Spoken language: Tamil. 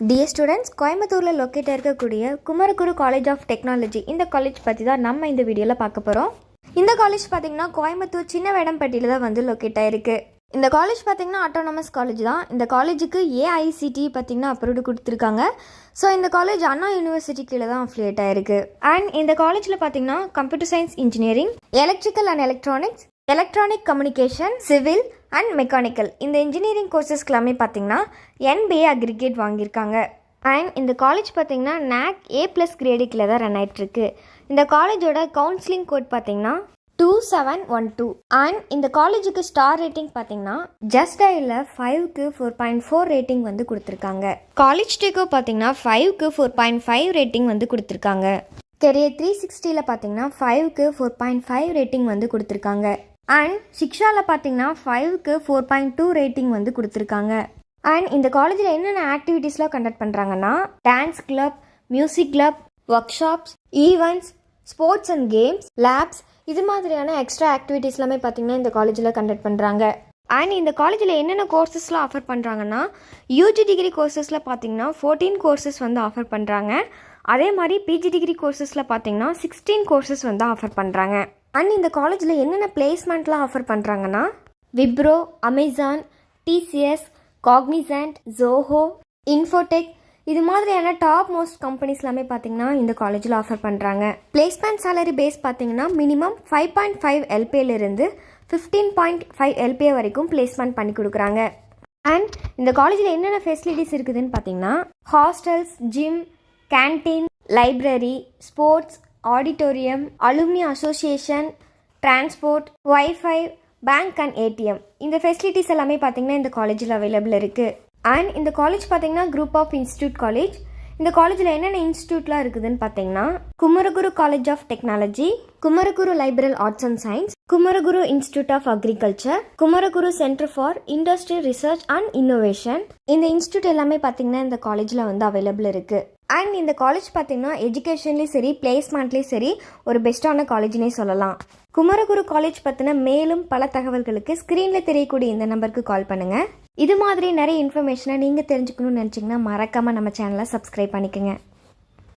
Dear students, Coimbatore located இருக்கக்கூடிய Kumaraguru College of Technology இந்த காலேஜ் பற்றி தான் நம்ம இந்த வீடியோவில் பார்க்க போகிறோம். இந்த காலேஜ் பார்த்தீங்கன்னா கோயம்புத்தூர் சின்ன வேடம்பட்டியில் தான் வந்து லொக்கேட் ஆயிருக்கு. இந்த காலேஜ் பார்த்தீங்கன்னா ஆட்டோனமஸ் காலேஜ் தான். இந்த காலேஜுக்கு ஏஐசிடி பார்த்தீங்கன்னா அப்ரூவ்டு கொடுத்துருக்காங்க. ஸோ இந்த காலேஜ் அண்ணா யூனிவர்சிட்டி கீழே தான் அஃபிலியேட் ஆயிருக்கு. அண்ட் இந்த காலேஜில் பார்த்தீங்கன்னா computer science engineering, electrical and electronics, electronic communication, civil and mechanical இந்த இன்ஜினியரிங் கோர்சஸ்க்கு எல்லாமே பார்த்தீங்கன்னா NBA அக்ரிகேட் வாங்கியிருக்காங்க. அண்ட் இந்த காலேஜ் பார்த்தீங்கன்னா NAC A+ கிரேடுக்கில் தான் ரன் ஆகிட்டுருக்கு. இந்த காலேஜோட கவுன்சிலிங் கோட் பார்த்தீங்கன்னா 2712. அண்ட் இந்த காலேஜுக்கு ஸ்டார் ரேட்டிங் பார்த்தீங்கன்னா ஜஸ்ட் ஐயில் 5க்கு 4.4 ரேட்டிங் வந்து கொடுத்துருக்காங்க. காலேஜ் டேக்கோ பார்த்தீங்கன்னா 5க்கு 4.5 ரேட்டிங் வந்து கொடுத்துருக்காங்க. கெரியர் 360ல் பார்த்தீங்கன்னா 5க்கு 4.5 ரேட்டிங் வந்து கொடுத்துருக்காங்க. அண்ட் சிக்ஷாவில் பார்த்தீங்கன்னா 5க்கு 4.2 ரேட்டிங் வந்து கொடுத்துருக்காங்க. அண்ட் இந்த காலேஜில் என்னென்ன ஆக்டிவிட்டீஸ்லாம் கண்டக்ட் பண்ணுறாங்கன்னா dance club, music club, work shops, events, sports and games, labs இது மாதிரியான எக்ஸ்ட்ரா ஆக்டிவிட்டீஸ் எல்லாமே பார்த்தீங்கன்னா இந்த காலேஜில் கண்டக்ட் பண்ணுறாங்க. அண்ட் இந்த காலேஜில் என்னென்ன கோர்சஸ்லாம் ஆஃபர் பண்ணுறாங்கன்னா யூஜி டிகிரி கோர்சஸில் பார்த்தீங்கன்னா 14 கோர்சஸ் வந்து ஆஃபர் பண்ணுறாங்க. அதே மாதிரி பிஜி டிகிரி கோர்சஸில் பார்த்தீங்கன்னா 16 கோர்சஸ் வந்து ஆஃபர் பண்ணுறாங்க. அண்ட் இந்த காலேஜில் என்னென்ன பிளேஸ்மெண்ட்லாம் ஆஃபர் பண்ணுறாங்கன்னா Wipro, Amazon, TCS, Cognizant, Zoho, Infotech இது மாதிரியான டாப் மோஸ்ட் கம்பெனிஸ் எல்லாமே பார்த்தீங்கன்னா இந்த காலேஜில் ஆஃபர் பண்ணுறாங்க. பிளேஸ்மெண்ட் சேலரி பேஸ் பார்த்தீங்கன்னா மினிமம் 5.5 LPA 15.5 LPA வரைக்கும் பிளேஸ்மெண்ட் பண்ணி கொடுக்குறாங்க. அண்ட் இந்த காலேஜில் என்னென்ன ஃபெசிலிட்டிஸ் இருக்குதுன்னு பார்த்தீங்கன்னா hostels, gym, canteen, library, sports, auditorium, alumni association, transport, wifi, bank and ATM இந்த ஃபெசிலிட்டிஸ் எல்லாமே பார்த்தீங்கன்னா இந்த காலேஜில் அவைலபிள் இருக்குது. அண்ட் இந்த காலேஜ் பார்த்தீங்கன்னா குரூப் ஆஃப் இன்ஸ்டியூட் காலேஜ். இந்த காலேஜில் என்னென்ன இன்ஸ்டியூட்லாம் இருக்குதுன்னு பார்த்தீங்கன்னா Kumaraguru college of technology, Kumaraguru liberal arts and science, Kumaraguru institute of agriculture, Kumaraguru centre for industrial research and innovation இந்த இன்ஸ்டியூட் எல்லாமே பார்த்தீங்கன்னா இந்த காலேஜில் வந்து அவைலபிள் இருக்குது. அண்ட் இந்த காலேஜ் பார்த்தீங்கன்னா எஜுகேஷன்லேயும் சரி பிளேஸ்மெண்ட்லேயும் சரி ஒரு பெஸ்ட்டான காலேஜ்னே சொல்லலாம். குமரகுரு காலேஜ் பற்றின மேலும் பல தகவல்களுக்கு ஸ்க்ரீனில் தெரியக்கூடிய இந்த நம்பருக்கு கால் பண்ணுங்கள். இது மாதிரி நிறைய இன்ஃபர்மேஷனை நீங்கள் தெரிஞ்சுக்கணும்னு நினச்சிங்கன்னா மறக்காமல் நம்ம சேனலை சப்ஸ்கிரைப் பண்ணிக்கோங்க.